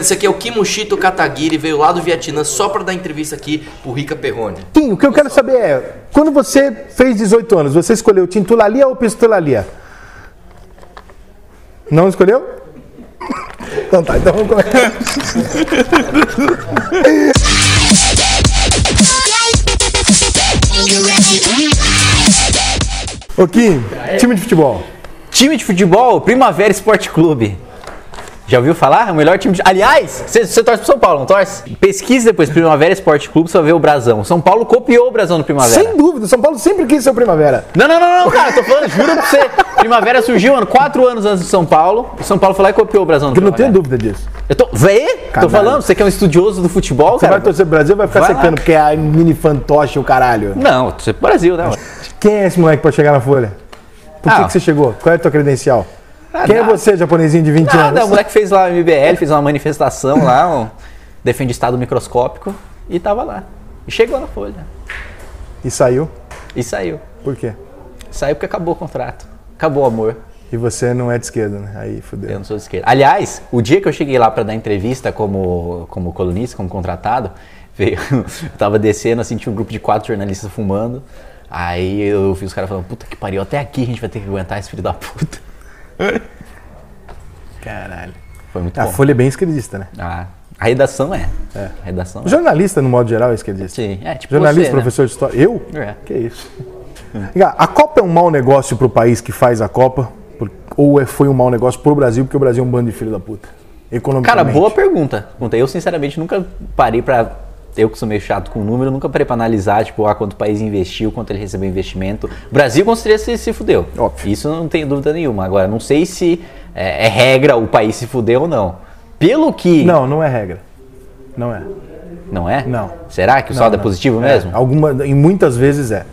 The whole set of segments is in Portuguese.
Esse aqui é o Kimushito Kataguiri, veio lá do Vietnã só pra dar entrevista aqui pro Rica Perrone. Kim, o que eu quero saber é, quando você fez 18 anos, você escolheu Tintulalia ou Pistolalia? Não escolheu? Então tá, então vamos começar. Ô Kim, time de futebol. Time de futebol, Primavera Esporte Clube. Já ouviu falar? O melhor time de... Aliás, você torce pro São Paulo, não torce? Pesquise depois, Primavera Esporte Clube, você vai ver o brasão. São Paulo copiou o brasão do Primavera. Sem dúvida, São Paulo sempre quis ser o Primavera. Não, cara, tô falando, juro pra você. Primavera surgiu, 4 anos antes de São Paulo. O São Paulo foi lá e copiou o brasão do Primavera. Eu não tenho dúvida disso. Tô falando, você que é um estudioso do futebol, você cara. Você vai torcer pro Brasil, vai ficar secando, porque é a mini fantoche o caralho. Não, torcer pro Brasil, né? Quem é esse moleque pra chegar na Folha? Por que você chegou? Qual é a tua credencial? Quem é você, japonesinho de 20 anos? O moleque fez lá o MBL, fez uma manifestação lá, defende estado microscópico e tava lá. E chegou na Folha. E saiu? E saiu. Por quê? Saiu porque acabou o contrato. Acabou o amor. E você não é de esquerda, né? Aí fudeu. Eu não sou de esquerda. Aliás, o dia que eu cheguei lá pra dar entrevista como colunista, como contratado, eu tava descendo, assim, tinha um grupo de 4 jornalistas fumando. Aí eu vi os caras falando, puta que pariu, até aqui a gente vai ter que aguentar esse filho da puta. Caralho. Foi muito bom. A Folha é bem esquerdista, né? A redação é. A redação o jornalista, no modo geral, é esquerdista. Sim, tipo jornalista, você, professor de história. Eu? É. Que isso? A Copa é um mau negócio pro país que faz a Copa? Ou foi um mau negócio pro Brasil, porque o Brasil é um bando de filho da puta? Economicamente. Cara, boa pergunta. Eu, sinceramente, nunca parei pra... Eu que sou meio chato com o número, nunca parei pra analisar, quanto o país investiu, quanto ele recebeu investimento. O Brasil, com certeza, se fudeu. Óbvio. Isso não tem dúvida nenhuma. Agora, não sei se é regra o país se fudeu ou não. Pelo que... Não é regra. Não é. Não é? Não. Será que o saldo é positivo mesmo? Em muitas vezes é.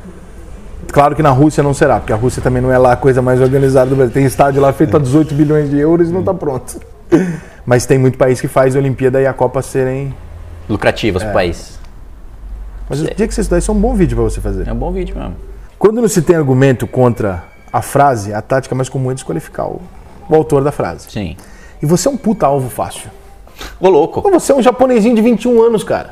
Claro que na Rússia não será, porque a Rússia também não é lá a coisa mais organizada do Brasil. Tem estádio lá feito a 18 bilhões de euros e não tá pronto. Mas tem muito país que faz a Olimpíada e a Copa serem... lucrativas pro país. Mas o dia que você estudar, isso é um bom vídeo pra você fazer. É um bom vídeo mesmo. Quando não se tem argumento contra a frase, a tática mais comum é desqualificar o autor da frase. Sim. E você é um puta alvo fácil. Ô, louco. Ou você é um japonesinho de 21 anos, cara.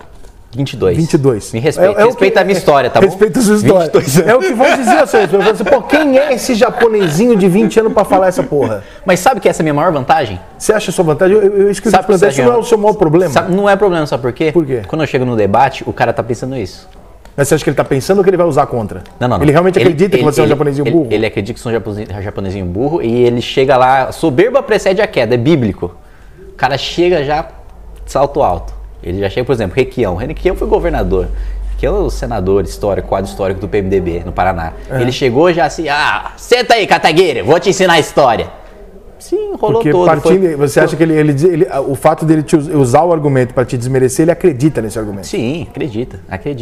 22. Me respeita. É respeita a minha história, tá bom? Respeita a sua história. 22. É o que vão dizer a sua história. Pô, quem é esse japonesinho de 20 anos pra falar essa porra? Mas sabe que essa é a minha maior vantagem? Você acha a sua vantagem? Eu esqueci de perguntar. Isso não é o seu maior problema? Não é problema, sabe por quê? Por quê? Quando eu chego no debate, o cara tá pensando isso. Mas você acha que ele tá pensando ou que ele vai usar contra? Não. Ele realmente acredita que você é um japonesinho burro? Ele acredita que sou um japonesinho burro e ele chega lá, soberba precede a queda, é bíblico. O cara chega já salto alto. Ele já chega, por exemplo, Requião foi governador. Que é o senador histórico, quadro histórico do PMDB, no Paraná. Ele chegou já assim, senta aí, Kataguiri, vou te ensinar a história. Sim, rolou porque todo. Você acha que o fato dele usar o argumento para te desmerecer, ele acredita nesse argumento? Sim, acredita.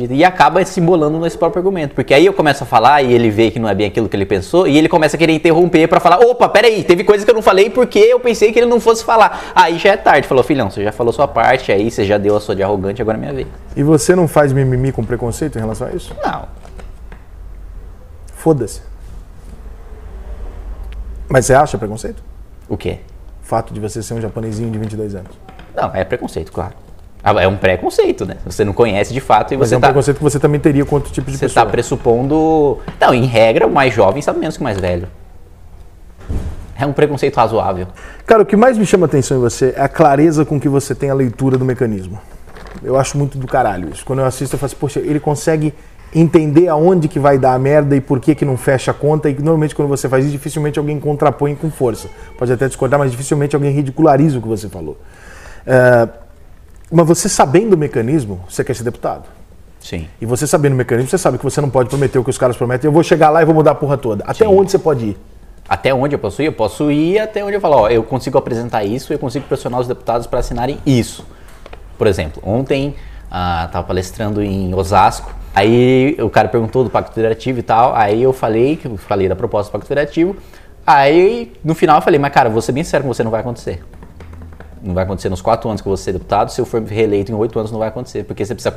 E acaba se embolando nesse próprio argumento. Porque aí eu começo a falar e ele vê que não é bem aquilo que ele pensou e ele começa a querer interromper para falar, opa, peraí, teve coisa que eu não falei porque eu pensei que ele não fosse falar. Aí já é tarde. Falou, filhão, você já falou sua parte, aí você já deu a sua de arrogante, agora é minha vez. E você não faz mimimi com preconceito em relação a isso? Não. Foda-se. Mas você acha preconceito? O quê? O fato de você ser um japonesinho de 22 anos. Não, é preconceito, claro. É um preconceito, né? Você não conhece de fato e mas você é um preconceito que você também teria com outro tipo de pessoa. Você está pressupondo... Não, em regra, o mais jovem sabe menos que o mais velho. É um preconceito razoável. Cara, o que mais me chama a atenção em você é a clareza com que você tem a leitura do mecanismo. Eu acho muito do caralho isso. Quando eu assisto, eu falo assim, poxa, ele consegue entender aonde que vai dar a merda e por que não fecha a conta. E normalmente quando você faz isso, dificilmente alguém contrapõe com força. Pode até discordar, mas dificilmente alguém ridiculariza o que você falou. Mas você sabendo o mecanismo, você quer ser deputado. Sim. E você sabendo o mecanismo, você sabe que você não pode prometer o que os caras prometem. Eu vou chegar lá e vou mudar a porra toda. Até onde você pode ir? Até onde eu posso ir? Eu posso ir até onde eu falo, eu consigo apresentar isso, eu consigo pressionar os deputados para assinarem isso. Por exemplo, ontem estava palestrando em Osasco, aí o cara perguntou do Pacto Federativo e tal, aí eu falei da proposta do Pacto Federativo, aí no final eu falei, mas cara, vou ser bem sério com você, não vai acontecer. Não vai acontecer nos 4 anos que eu vou ser deputado. Se eu for reeleito em 8 anos, não vai acontecer. Porque você precisa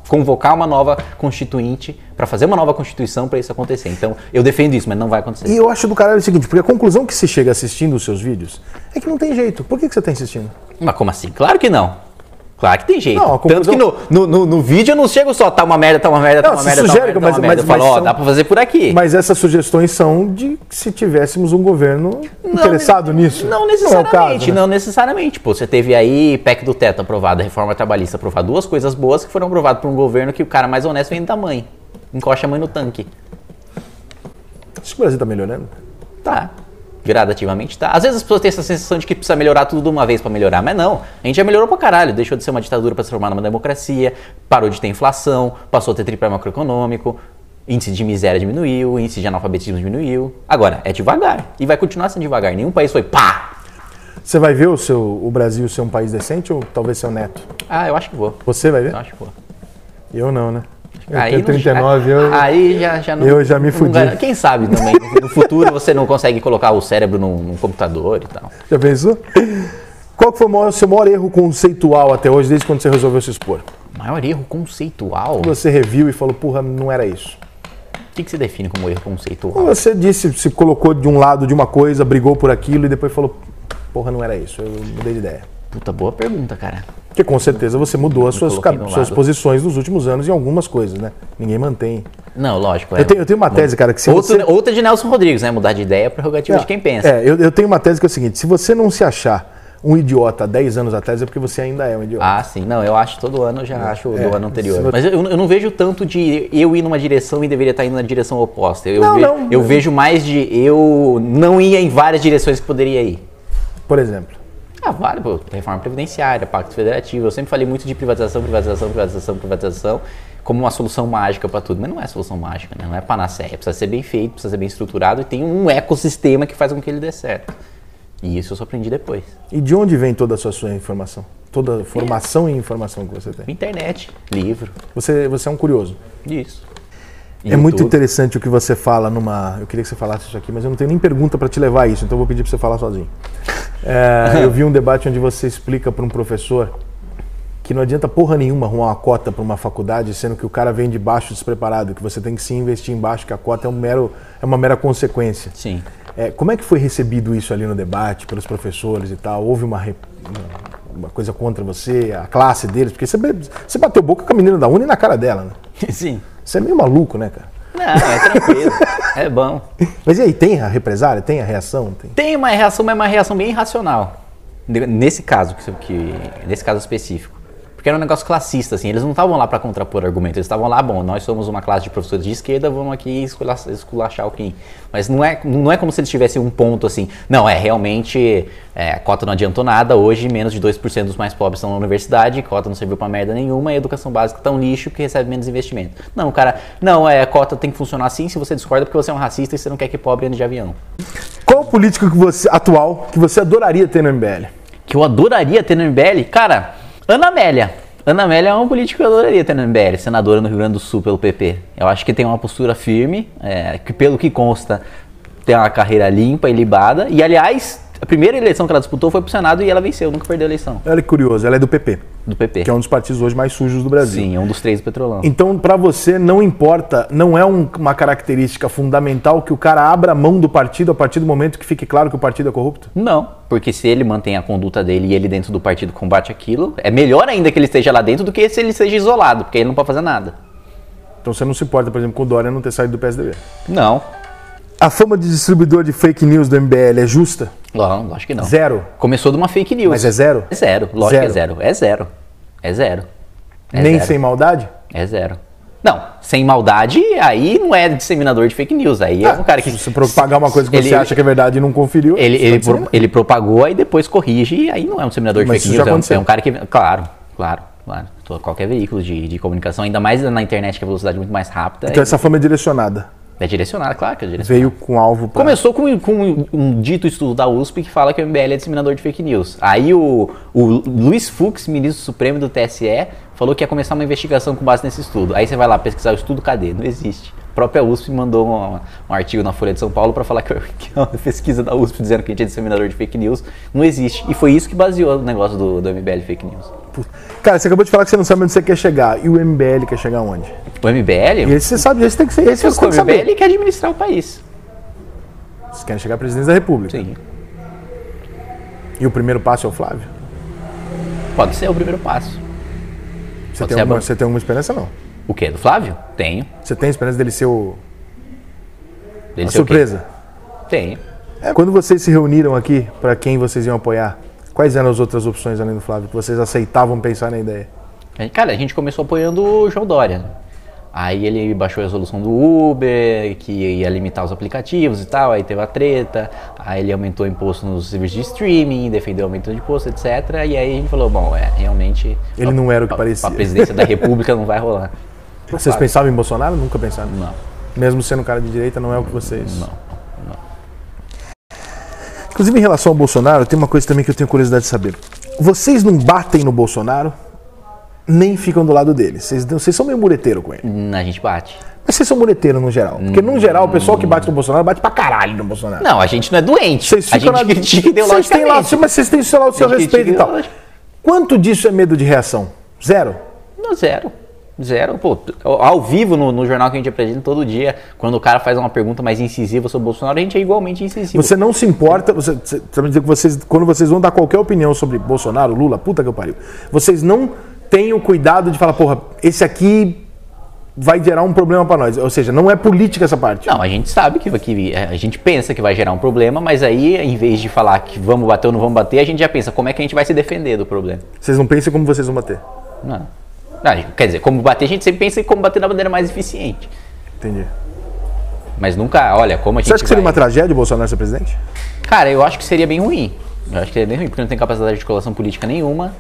convocar uma nova constituinte para fazer uma nova constituição para isso acontecer. Então, eu defendo isso, mas não vai acontecer. E eu acho do caralho o seguinte, porque a conclusão que se chega assistindo os seus vídeos é que não tem jeito. Por que você tá insistindo? Mas como assim? Claro que não. Claro que tem jeito. Não, Tanto que no vídeo eu não chego só, tá uma merda, tá uma merda, tá uma merda, tá uma merda, tá uma merda. Eu falo, ó, dá pra fazer por aqui. Mas essas sugestões são de se tivéssemos um governo interessado nisso. Não necessariamente, não necessariamente. Pô, você teve aí PEC do teto aprovada, reforma trabalhista aprovada, 2 coisas boas que foram aprovadas por um governo que o cara mais honesto vem da mãe. Encosta a mãe no tanque. Acho que o Brasil tá melhorando. Tá. Gradativamente tá. Às vezes as pessoas têm essa sensação de que precisa melhorar tudo de uma vez pra melhorar, mas não. A gente já melhorou pra caralho. Deixou de ser uma ditadura pra se transformar numa democracia, parou de ter inflação, passou a ter tripé macroeconômico, índice de miséria diminuiu, índice de analfabetismo diminuiu. Agora, é devagar. E vai continuar sendo devagar. Nenhum país foi pá! Você vai ver o Brasil ser um país decente ou talvez seu neto? Ah, eu acho que vou. Você vai ver? Eu acho que vou. Eu não, né? Eu Aí tenho 39, aí já não. Eu já me fudi. Quem sabe também, no futuro você não consegue colocar o cérebro num computador e tal. Já pensou? Qual que foi o seu maior erro conceitual até hoje, desde quando você resolveu se expor? Maior erro conceitual? Você reviu e falou, porra, não era isso. O que você define como erro conceitual? Você disse, se colocou de um lado de uma coisa, brigou por aquilo e depois falou, porra, não era isso, eu mudei de ideia. Puta, boa pergunta, cara. Porque com certeza você mudou as suas posições nos últimos anos em algumas coisas, né? Ninguém mantém. Não, lógico. Eu tenho uma tese, cara, que se outra de Nelson Rodrigues, né? Mudar de ideia é prerrogativa de quem pensa. Eu tenho uma tese que é o seguinte, se você não se achar um idiota há 10 anos atrás, é porque você ainda é um idiota. Ah, sim. Não, eu acho todo ano, eu já acho do ano anterior. Mas eu não vejo tanto de eu ir numa direção e deveria estar indo na direção oposta. Eu vejo mais de eu não ir em várias direções que poderia ir. Por exemplo? Vale, pô, reforma previdenciária, pacto federativo. Eu sempre falei muito de privatização como uma solução mágica para tudo. Mas não é solução mágica, né? Não é panaceia. Precisa ser bem feito, precisa ser bem estruturado e tem um ecossistema que faz com que ele dê certo. E isso eu só aprendi depois. E de onde vem toda a sua informação? Toda a formação e informação que você tem? Internet, livro. Você é um curioso. Isso. É muito interessante o que você fala numa... Eu queria que você falasse isso aqui, mas eu não tenho nem pergunta para te levar a isso, então eu vou pedir para você falar sozinho. Eu vi um debate onde você explica para um professor que não adianta porra nenhuma arrumar uma cota para uma faculdade, sendo que o cara vem de baixo despreparado, que você tem que sim investir em baixo, que a cota é uma mera consequência. Sim. Como é que foi recebido isso ali no debate, pelos professores e tal? Houve uma coisa contra você, a classe deles? Porque você bateu boca com a menina da Uni na cara dela, né? Sim. Você é meio maluco, né, cara? Não, é tranquilo. É bom. Mas e aí, tem a represália? Tem a reação? Tem uma reação, mas é uma reação bem irracional. Nesse caso, nesse caso específico. Porque era um negócio classista, assim. Eles não estavam lá para contrapor argumentos. Eles estavam lá, bom, nós somos uma classe de professores de esquerda, vamos aqui esculachar o Kim. Mas não é como se eles tivessem um ponto assim. Não, realmente, a cota não adiantou nada. Hoje, menos de 2% dos mais pobres estão na universidade, a cota não serviu para merda nenhuma, e a educação básica tá um lixo porque recebe menos investimento. Não, a cota tem que funcionar assim se você discorda porque você é um racista e você não quer que pobre ande de avião. Qual político atual que você adoraria ter no MBL? Que eu adoraria ter no MBL? Cara... Ana Amélia. Ana Amélia é uma política que eu adoraria ter no MBL, senadora no Rio Grande do Sul pelo PP. Eu acho que tem uma postura firme, que pelo que consta, tem uma carreira limpa e libada. E, aliás, a primeira eleição que ela disputou foi pro Senado e ela venceu, nunca perdeu a eleição. Olha que curioso, ela é do PP. Do PP. Que é um dos partidos hoje mais sujos do Brasil. Sim, é um dos 3 do Petrolão. Então, pra você, não importa, não é uma característica fundamental que o cara abra mão do partido a partir do momento que fique claro que o partido é corrupto? Não, porque se ele mantém a conduta dele e ele dentro do partido combate aquilo, é melhor ainda que ele esteja lá dentro do que se ele esteja isolado, porque ele não pode fazer nada. Então você não se importa, por exemplo, com o Dória não ter saído do PSDB? Não. A fama de distribuidor de fake news do MBL é justa? Não, lógico que não. Zero? Começou de uma fake news. Mas é zero? É zero, lógico que é zero. É zero. É zero. Nem sem maldade? É zero. Não, sem maldade, aí não é disseminador de fake news. Aí é um cara que... Se você propagar uma coisa que você acha que é verdade e não conferiu... Ele propagou, aí depois corrige, e aí não é um disseminador de fake news. É um cara que... Claro. Qualquer veículo de comunicação, ainda mais na internet, que a velocidade é muito mais rápida. Então essa fama é direcionada? É direcionada, claro que é direcionada. Veio com alvo pra... Começou com um dito estudo da USP que fala que o MBL é disseminador de fake news. Aí o Luiz Fux, ministro supremo do TSE, falou que ia começar uma investigação com base nesse estudo. Aí você vai lá pesquisar o estudo, cadê? Não existe. própria USP mandou um artigo na Folha de São Paulo para falar que uma pesquisa da USP dizendo que a gente é disseminador de fake news não existe. E foi isso que baseou o negócio do MBL Fake News. Cara, você acabou de falar que você não sabe onde você quer chegar. E o MBL quer chegar onde? O MBL? E esse você sabe, esse tem que ser. Esse você O tem que saber. MBL quer administrar o país. Vocês querem chegar à presidência da República. Sim. E o primeiro passo é o Flávio? Pode ser o primeiro passo. Você tem alguma esperança, não? O quê? Do Flávio? Tenho. Você tem esperança dele ser Dele a ser o quê? surpresa? Tenho. Quando vocês se reuniram aqui, para quem vocês iam apoiar, quais eram as outras opções além do Flávio que vocês aceitavam pensar na ideia? Cara, a gente começou apoiando o João Dória, né? Aí ele baixou a resolução do Uber, que ia limitar os aplicativos e tal, aí teve a treta, aí ele aumentou o imposto nos serviços de streaming, defendeu o aumento de imposto, etc. E aí a gente falou, bom, realmente... Ele não era o que parecia. A presidência da República não vai rolar. Vocês pensavam em Bolsonaro? Nunca pensaram? Não. Mesmo sendo um cara de direita, não é o que vocês... Não. Inclusive, em relação ao Bolsonaro, tem uma coisa também que eu tenho curiosidade de saber. Vocês não batem no Bolsonaro, nem ficam do lado dele. Vocês são meio mureteiro com ele. A gente bate. Mas vocês são mureteiro no geral. Porque, no geral, o pessoal que bate no Bolsonaro bate pra caralho no Bolsonaro. Não, a gente não é doente. Vocês A ficam gente critica ideologicamente. mas vocês têm, sei lá, o seu A gente respeito e critica tal. ideologicamente. Quanto disso é medo de reação? Zero? Não, zero. Pô, ao vivo no jornal que a gente apresenta todo dia, quando o cara faz uma pergunta mais incisiva sobre o Bolsonaro, a gente é igualmente incisivo. Você não se importa, você tá me dizendo que quando vocês vão dar qualquer opinião sobre Bolsonaro, Lula, puta que eu pariu, vocês não têm o cuidado de falar, porra, esse aqui vai gerar um problema pra nós. Ou seja, não é política essa parte. Não, a gente sabe que a gente pensa que vai gerar um problema, mas aí, em vez de falar que vamos bater ou não vamos bater, a gente já pensa como é que a gente vai se defender do problema. Vocês não pensam como vocês vão bater. Não. Quer dizer, como bater, a gente sempre pensa em como bater da maneira mais eficiente. Entendi. Mas nunca, olha, como a gente Você acha que seria uma tragédia o Bolsonaro ser presidente? Cara, eu acho que seria bem ruim. Porque não tem capacidade de articulação política nenhuma.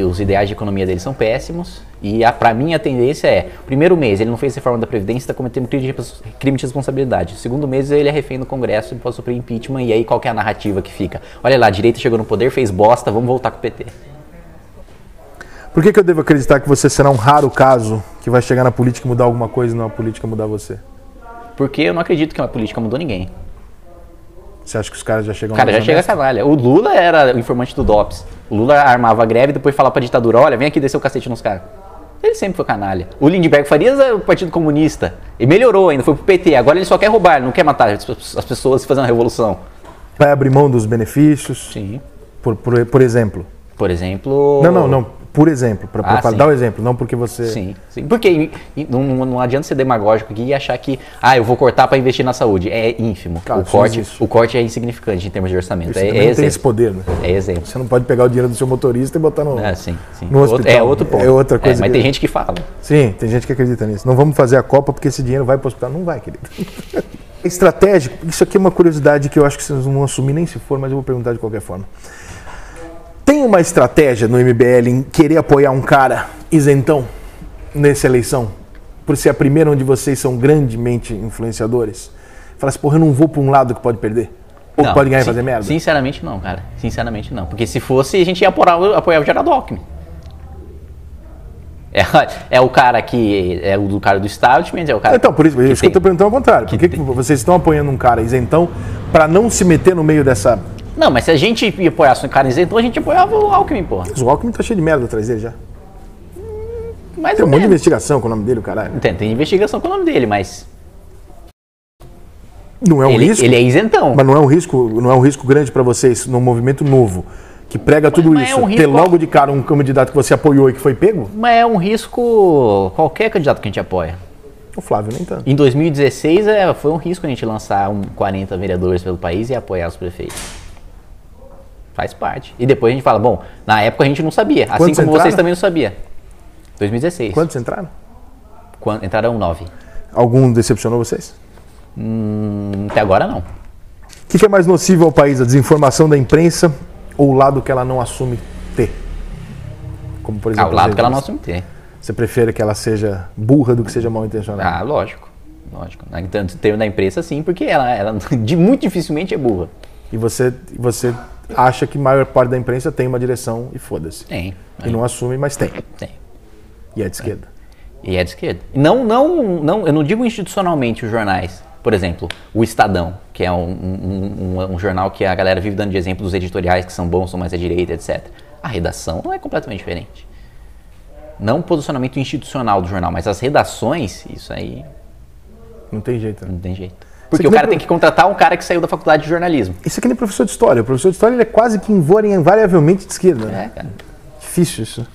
Os ideais de economia dele são péssimos. E pra mim a tendência é, primeiro mês ele não fez reforma da Previdência, está cometendo crime de responsabilidade. Segundo mês ele é refém do Congresso e pode sofrer impeachment. E aí qual que é a narrativa que fica? Olha lá, a direita chegou no poder, fez bosta, vamos voltar com o PT. Por que eu devo acreditar que você será um raro caso que vai chegar na política e mudar alguma coisa e não a política mudar você? Porque eu não acredito que uma política mudou ninguém. Você acha que os caras já chegam... Cara, já chega canalha. O Lula era o informante do DOPS. O Lula armava a greve e depois falava pra ditadura, olha, vem aqui descer o cacete nos caras. Ele sempre foi canalha. O Lindbergh Farias é o Partido Comunista. E melhorou ainda, foi pro PT. Agora ele só quer roubar, ele não quer matar as pessoas e fazer uma revolução. Vai abrir mão dos benefícios? Sim. Por exemplo? Por exemplo... Não. Por exemplo, para dar o exemplo, não porque você... Sim. Porque não adianta ser demagógico aqui e achar que eu vou cortar para investir na saúde. É ínfimo. Cara, o corte é insignificante em termos de orçamento. Você não tem esse poder, né? É exemplo. Você não pode pegar o dinheiro do seu motorista e botar no hospital. É outro ponto. É outra coisa. Mas tem gente que fala. Sim, tem gente que acredita nisso. Não vamos fazer a Copa porque esse dinheiro vai para o hospital. Não vai, querido. Estratégico, isso aqui é uma curiosidade que eu acho que vocês não vão assumir nem se for, mas eu vou perguntar de qualquer forma. Tem uma estratégia no MBL em querer apoiar um cara isentão nessa eleição? Por ser a primeira onde vocês são grandemente influenciadores? Fala assim, porra, eu não vou para um lado que pode perder? Ou que pode ganhar e fazer merda? Sinceramente não, cara. Sinceramente não. Porque se fosse, a gente ia apoiar o Geraldo Alckmin. É o cara que é o cara do establishment, é o cara... Então, por isso que eu estou perguntando ao contrário. Por que vocês estão apoiando um cara isentão para não se meter no meio dessa... Não, mas se a gente apoiasse um cara isentão, a gente apoiava o Alckmin, porra. Mas o Alckmin tá cheio de merda atrás dele já. Mais tem ou um monte de menos. investigação com o nome dele, o caralho. Tem investigação com o nome dele, mas... Não é um risco? Ele é isentão. Mas não é um risco grande para vocês, num movimento novo, que prega tudo mas isso, é um risco... ter logo de cara um candidato que você apoiou e que foi pego? Mas é um risco qualquer candidato que a gente apoia. O Flávio nem tanto. Em 2016 foi um risco a gente lançar 40 vereadores pelo país e apoiar os prefeitos. Faz parte. E depois a gente fala, bom, na época a gente não sabia, assim como vocês também não sabiam. 2016. Quantos entraram? Entraram 9. Algum decepcionou vocês? Até agora não. O que é mais nocivo ao país, a desinformação da imprensa ou o lado que ela não assume ter? Como, por exemplo, o lado que ela não assume ter. Você prefere que ela seja burra do que seja mal intencionada? Lógico. Tanto em termos da imprensa, sim, porque ela muito dificilmente é burra. E você acha que a maior parte da imprensa tem uma direção e foda-se. Tem. E não assume, mas tem. Tem. E é de esquerda. E é de esquerda. Não, eu não digo institucionalmente os jornais. Por exemplo, o Estadão, que é um jornal que a galera vive dando de exemplo dos editoriais que são bons, são mais à direita, etc. A redação não é completamente diferente. Não o posicionamento institucional do jornal, mas as redações, isso aí... Não tem jeito, né? Não tem jeito. Porque o cara tem que contratar um cara que saiu da faculdade de jornalismo. Isso aqui nem professor de história. O professor de história ele é quase que invariavelmente de esquerda. Né? Cara. Difícil isso.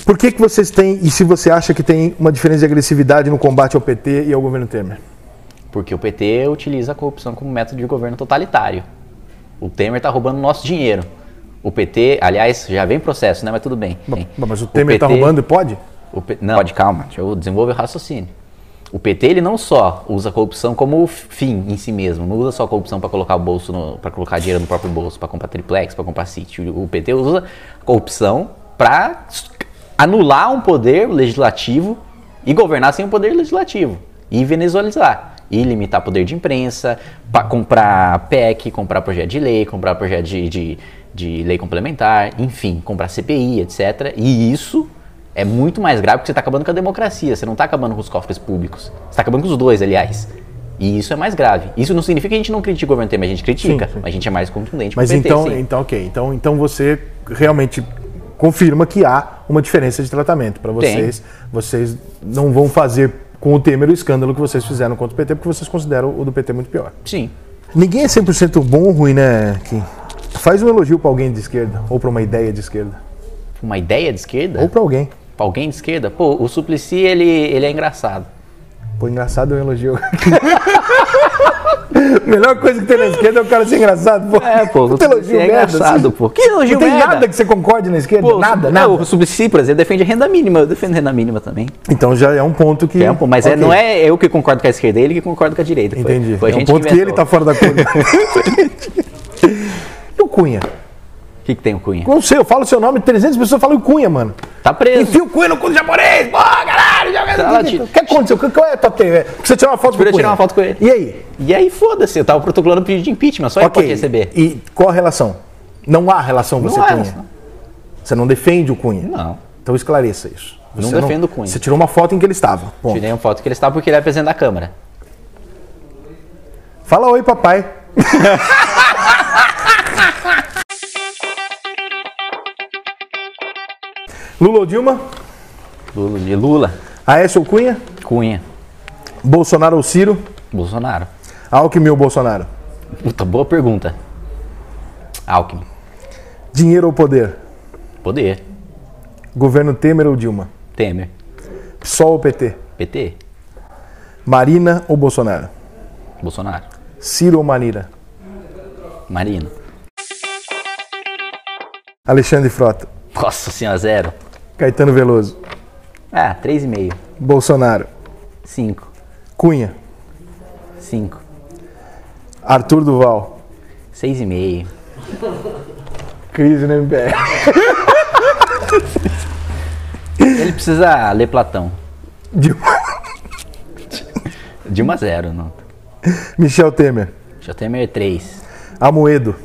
Por que vocês têm, e se você acha que tem uma diferença de agressividade no combate ao PT e ao governo Temer? Porque o PT utiliza a corrupção como método de governo totalitário. O Temer está roubando nosso dinheiro. O PT, aliás, já vem processo, né? Mas tudo bem. Mas o Temer está roubando e pode? Não, pode, calma. Deixa eu desenvolver o raciocínio. O PT, ele não só usa a corrupção como fim em si mesmo. Não usa só a corrupção para colocar para colocar dinheiro no próprio bolso, para comprar triplex, para comprar sítio. O PT usa a corrupção para anular um poder legislativo e governar sem o poder legislativo. E venezuelizar. E limitar poder de imprensa, para comprar PEC, comprar projeto de lei, comprar projeto de lei complementar, enfim, comprar CPI, etc. E isso é muito mais grave porque você está acabando com a democracia, você não está acabando com os cofres públicos. Você está acabando com os dois, aliás. E isso é mais grave. Isso não significa que a gente não critique o governo Temer, a gente critica, sim. Mas a gente é mais contundente. Mas PT, ok. Então você realmente confirma que há uma diferença de tratamento para vocês. Vocês não vão fazer com o Temer o escândalo que vocês fizeram contra o PT, porque vocês consideram o do PT muito pior. Sim. Ninguém é 100% bom ou ruim, né, Kim? Faz um elogio para alguém de esquerda, ou para uma ideia de esquerda. Uma ideia de esquerda? Ou para alguém. Pra alguém de esquerda? Pô, o Suplicy, ele é engraçado. Pô, engraçado é um elogio. A melhor coisa que tem na esquerda é o cara ser engraçado, pô. O Suplicy é engraçado, pô. Que elogio não tem nada que você concorde na esquerda? Pô, nada. O Suplicy, por exemplo, defende renda mínima. Eu defendo renda mínima também. Então já é um ponto que... Mas okay. Não é eu que concordo com a esquerda, é ele que concorda com a direita. Entendi. Foi é um ponto que ele tá fora da curva. E o Cunha? O que tem o Cunha? Não sei, eu falo seu nome, 300 pessoas falam o Cunha, mano. Tá preso. Enfia o Cunha no cu do japonês, pô, caralho. O que aconteceu? Qual é a tua TV? Você tirou uma foto com o Cunha? Tirar uma foto com ele. E aí? E aí, foda-se, eu tava protocolando pedido de impeachment, só ele pode receber. E qual a relação? Não há relação você Cunha. Relação. Você não defende o Cunha? Não. Então esclareça isso. Você não defendo o Cunha. Você tirou uma foto em que ele estava. Ponto. Tirei uma foto que ele estava porque ele é presidente da Câmara. Fala oi, papai. Lula ou Dilma? Lula. Aécio ou Cunha? Cunha. Bolsonaro ou Ciro? Bolsonaro. Alckmin ou Bolsonaro? Puta, boa pergunta. Alckmin. Dinheiro ou poder? Poder. Governo Temer ou Dilma? Temer. PSOL ou PT? PT. Marina ou Bolsonaro? Bolsonaro. Ciro ou Marina? Marina. Alexandre Frota. Nossa senhora, 0. Caetano Veloso. 3,5. Bolsonaro. 5. Cunha. 5. Arthur Duval. 6,5. Crise no MBL. Ele precisa ler Platão. Dilma 0, não. Michel Temer. Michel Temer 3. Amoedo.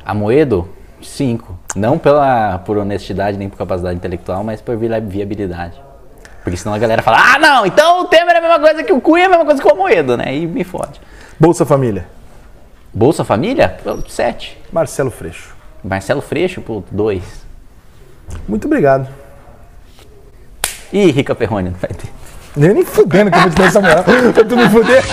Amoedo 5. Não por honestidade nem por capacidade intelectual, mas por viabilidade. Porque senão a galera fala, não, então o Temer é a mesma coisa que o Cunha, é a mesma coisa que o Amoedo, né? E me fode. Bolsa Família. Bolsa Família? 7. Marcelo Freixo. Marcelo Freixo, 2. Muito obrigado. Ih, Rica Perrone, não vai ter. Nem fudendo que eu vou te dar essa moral. Pra tu me fuder.